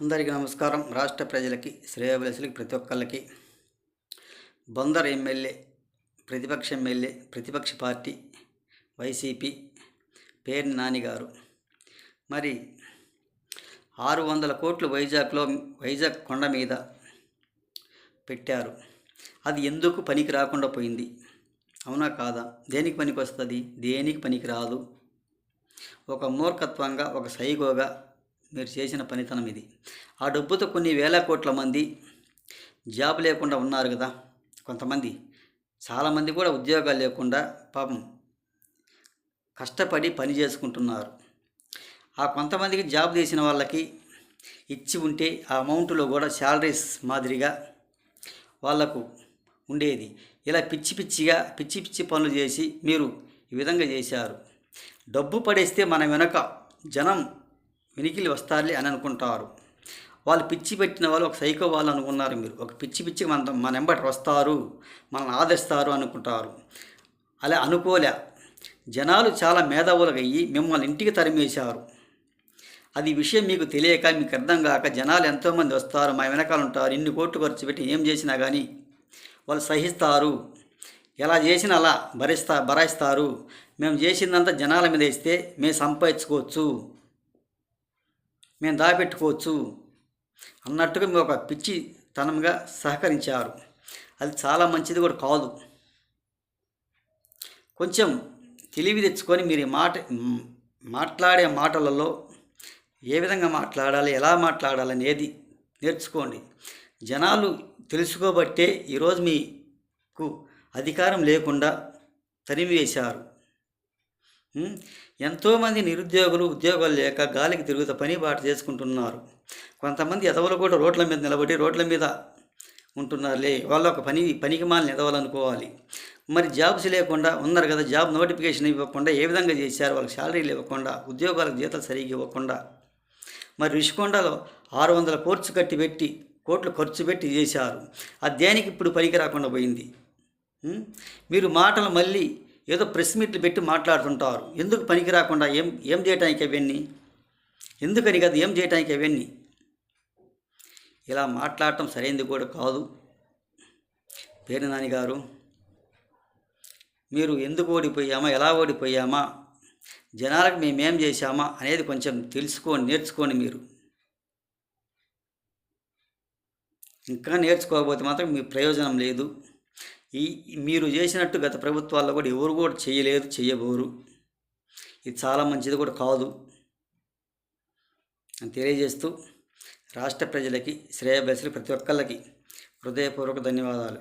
అందరికీ నమస్కారం. రాష్ట్ర ప్రజలకి, శ్రేయోభిలాషులకి, ప్రతి ఒక్కళ్ళకి బొందర్ ఎమ్మెల్యే, ప్రతిపక్ష పార్టీ వైసీపీ పేర్ని నాని గారు మరి 600 కోట్లు వైజాగ్ కొండ మీద పెట్టారు. అది ఎందుకు పనికి రాకుండా పోయింది? అవునా కాదా? దేనికి పనికి వస్తుంది? దేనికి పనికి రాదు. ఒక మూర్ఖత్వంగా, ఒక సైకోగా మీరు చేసిన పనితనం ఇది. ఆ డబ్బుతో కొన్ని వేల కోట్ల మంది జాబ్ లేకుండా ఉన్నారు కదా. కొంతమంది, చాలామంది కూడా ఉద్యోగాలు లేకుండా పాపం కష్టపడి పని చేసుకుంటున్నారు. ఆ కొంతమందికి జాబ్ చేసిన వాళ్ళకి ఇచ్చి ఉంటే ఆ అమౌంట్లో కూడా శాలరీస్ మాదిరిగా వాళ్లకు ఉండేది. ఇలా పిచ్చి పనులు చేసి మీరు ఈ విధంగా చేశారు. డబ్బు పడేస్తే మన వెనక జనం వెనికిలి వస్తారులే అని అనుకుంటారు. వాళ్ళు పిచ్చి పెట్టిన వాళ్ళు ఒక సైకో వాళ్ళు అనుకున్నారు. మీరు ఒక పిచ్చి మన ఎంబటి వస్తారు, మనల్ని ఆదరిస్తారు అనుకుంటారు. అలా అనుకోలే. జనాలు చాలా మేధావులుగా అయ్యి మిమ్మల్ని ఇంటికి తరిమేశారు. అది విషయం మీకు తెలియక, మీకు అర్థం కాక జనాలు ఎంతోమంది వస్తారు, మా వెనకాల ఉంటారు, ఇన్ని కోట్లు ఖర్చు పెట్టి ఏం చేసినా కానీ వాళ్ళు సహిస్తారు. ఎలా చేసినా అలా భరాయిస్తారు. మేము చేసిందంతా జనాల మీద ఇస్తే మేము సంపాదించుకోవచ్చు, మేము దాపెట్టుకోవచ్చు అన్నట్టుగా మీరు ఒక పిచ్చితనంగా సహకరించారు. అది చాలా మంచిది కూడా కాదు. కొంచెం తెలివి తెచ్చుకొని మీరు మాట్లాడే మాటలలో ఏ విధంగా మాట్లాడాలి, ఎలా మాట్లాడాలి అనేది నేర్చుకోండి. జనాలు తెలుసుకోబట్టే ఈరోజు మీకు అధికారం లేకుండా తరిమివేశారు. ఎంతోమంది నిరుద్యోగులు ఉద్యోగాలు లేక గాలికి తిరుగుతూ పని బాట చేసుకుంటున్నారు. కొంతమంది ఎదవలు కూడా రోడ్ల మీద నిలబడి రోడ్ల మీద ఉంటున్నారులే, వాళ్ళు ఒక పనికి మాలని ఎదవాలనుకోవాలి. మరి జాబ్స్ లేకుండా ఉన్నారు కదా, జాబ్ నోటిఫికేషన్ ఇవ్వకుండా ఏ విధంగా చేశారు? వాళ్ళకి శాలరీలు ఇవ్వకుండా, ఉద్యోగాలకు జీతాలు సరిగ్గా ఇవ్వకుండా, మరి రిషికొండలో 600 కోట్లు ఖర్చు పెట్టి చేశారు. అది దేనికి ఇప్పుడు పనికి రాకుండా పోయింది? మీరు మాటలు మళ్ళీ ఏదో ప్రెస్ మీట్లు పెట్టి మాట్లాడుతుంటారు. ఎందుకు పనికి రాకుండా? ఏం చేయటానికి అవన్నీ? ఎందుకని కదా, ఏం చేయటానికి అవన్నీ? ఇలా మాట్లాడటం సరైనది కూడా కాదు. పేర్ని నాని గారు, మీరు ఎందుకు ఓడిపోయామా, ఎలా ఓడిపోయామా, జనాలకు మేమేం చేశామా అనేది కొంచెం నేర్చుకోండి. మీరు ఇంకా నేర్చుకోకపోతే మాత్రం మీ ప్రయోజనం లేదు. మీరు చేసినట్టు గత ప్రభుత్వాల్లో కూడా ఎవరు కూడా చేయలేదు, చేయబోరు. ఇది చాలా మంచిది కూడా కాదు అని తెలియజేస్తూ రాష్ట్ర ప్రజలకి, శ్రేయోభిలాషులకి, ప్రతి ఒక్కళ్ళకి హృదయపూర్వక ధన్యవాదాలు.